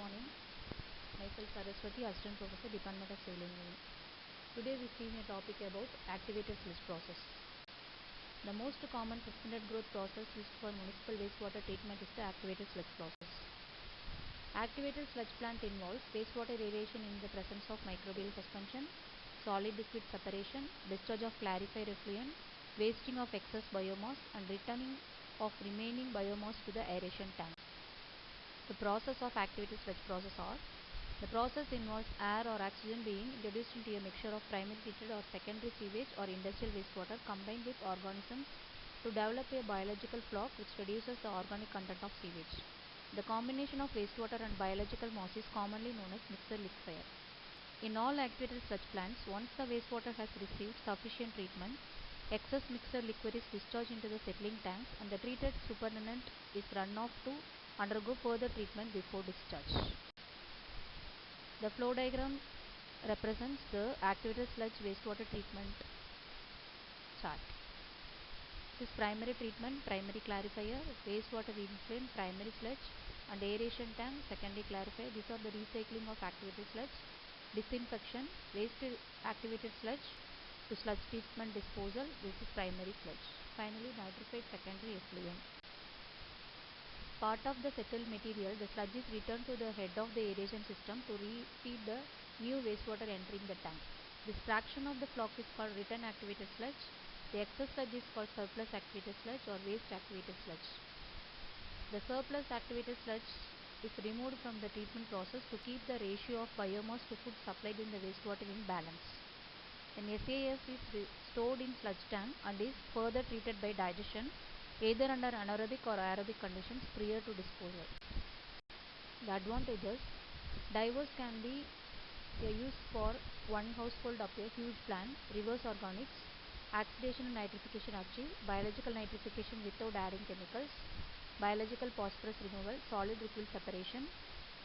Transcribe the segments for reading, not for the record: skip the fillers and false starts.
morning. Myself Saraswati, Assistant Professor, Department of Civil Engineering. Today we see a topic about activated sludge process. The most common suspended growth process used for municipal wastewater treatment is the activated sludge process. Activated sludge plant involves wastewater aeration in the presence of microbial suspension, solid liquid separation, discharge of clarifier effluent, wasting of excess biomass and returning of remaining biomass to the aeration tank. The process of activated sludge process are: the process involves air or oxygen being introduced into a mixture of primary treated or secondary sewage or industrial wastewater combined with organisms to develop a biological floc which reduces the organic content of sewage. The combination of wastewater and biological mass is commonly known as mixer liquefier. In all activated sludge plants, once the wastewater has received sufficient treatment, excess mixer liquid is discharged into the settling tanks and the treated supernatant is run off to undergo further treatment before discharge. The flow diagram represents the activated sludge wastewater treatment chart. This is primary treatment, primary clarifier, wastewater effluent, primary sludge, and aeration tank, secondary clarifier. These are the recycling of activated sludge, disinfection, waste activated sludge to sludge treatment disposal. This is primary sludge. Finally, nitrified secondary effluent. Part of the settled material, the sludge is returned to the head of the aeration system to refeed the new wastewater entering the tank. This fraction of the floc is called return activated sludge. The excess sludge is called surplus activated sludge or waste activated sludge. The surplus activated sludge is removed from the treatment process to keep the ratio of biomass to food supplied in the wastewater in balance. Then SAS is stored in sludge tank and is further treated by digestion, either under anaerobic or aerobic conditions prior to disposal. The advantages: diverse can be used for one household of a huge plant, reverse organics, oxidation and nitrification achieved, biological nitrification without adding chemicals, biological phosphorus removal, solid liquid separation,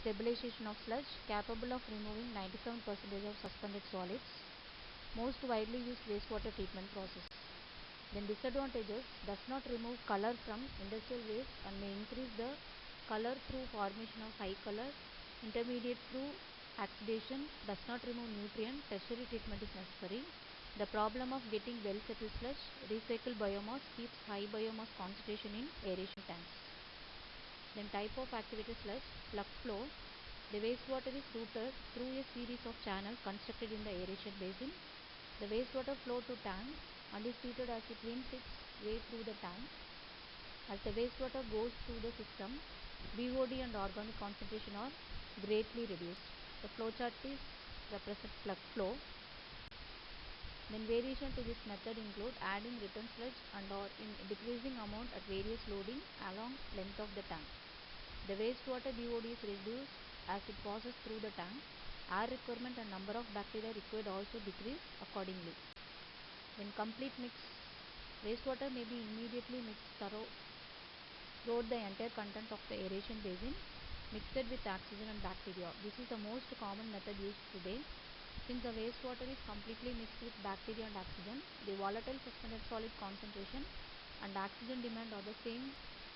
stabilization of sludge, capable of removing 97% of suspended solids, most widely used wastewater treatment process. Then disadvantages: does not remove color from industrial waste and may increase the color through formation of high color, intermediate through oxidation, does not remove nutrient, tertiary treatment is necessary. The problem of getting well settled sludge, recycled biomass keeps high biomass concentration in aeration tanks. Then type of activated sludge: plug flow. The wastewater is routed through a series of channels constructed in the aeration basin. The wastewater flow to tank and is treated as it winds its way through the tank. As the wastewater goes through the system, BOD and organic concentration are greatly reduced. The flow chart is represent plug flow. Then variation to this method include adding return sludge and or in decreasing amount at various loading along length of the tank. The wastewater BOD is reduced as it passes through the tank. Air requirement and number of bacteria required also decrease accordingly. Then complete mix. Wastewater may be immediately mixed throughout the entire content of the aeration basin, mixed with oxygen and bacteria. This is the most common method used today. Since the wastewater is completely mixed with bacteria and oxygen, the volatile suspended solid concentration and oxygen demand are the same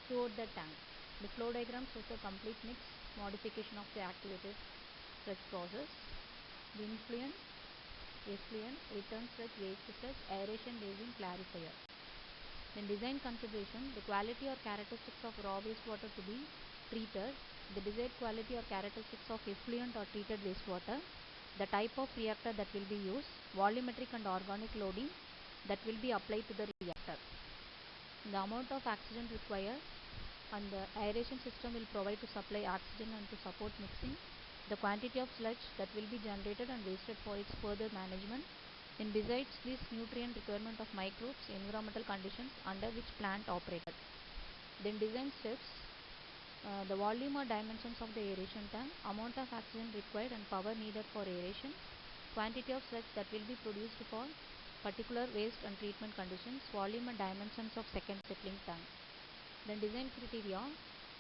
throughout the tank. The flow diagram shows the complete mix modification of the activated sludge process. The effluent, return sludge, waste sludge, aeration basin, clarifier. Then design consideration: the quality or characteristics of raw wastewater to be treated, the desired quality or characteristics of effluent or treated wastewater, the type of reactor that will be used, volumetric and organic loading that will be applied to the reactor, the amount of oxygen required, and the aeration system will provide to supply oxygen and to support mixing, the quantity of sludge that will be generated and wasted for its further management. And besides this, nutrient requirement of microbes, environmental conditions under which plant operated. Then design steps: the volume or dimensions of the aeration tank, amount of oxygen required and power needed for aeration, quantity of sludge that will be produced for particular waste and treatment conditions, volume and dimensions of second settling tank. Then design criteria: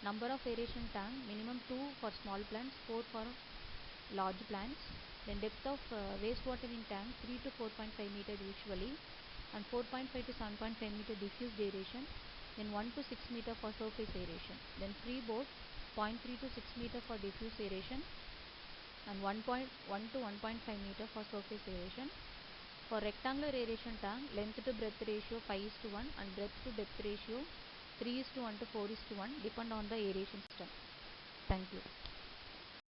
number of aeration tank, minimum 2 for small plants, 4 for large plants. Then depth of wastewater in tank 3 to 4.5 meter usually, and 4.5 to 7.5 meter diffused aeration, then 1 to 6 meter for surface aeration. Then freeboard 0.3 to 6 meter for diffuse aeration and 1.1 to 1.5 meter for surface aeration. For rectangular aeration tank, length to breadth ratio 5:1 and breadth to depth ratio 3:1 to 4:1 depend on the aeration system. Thank you.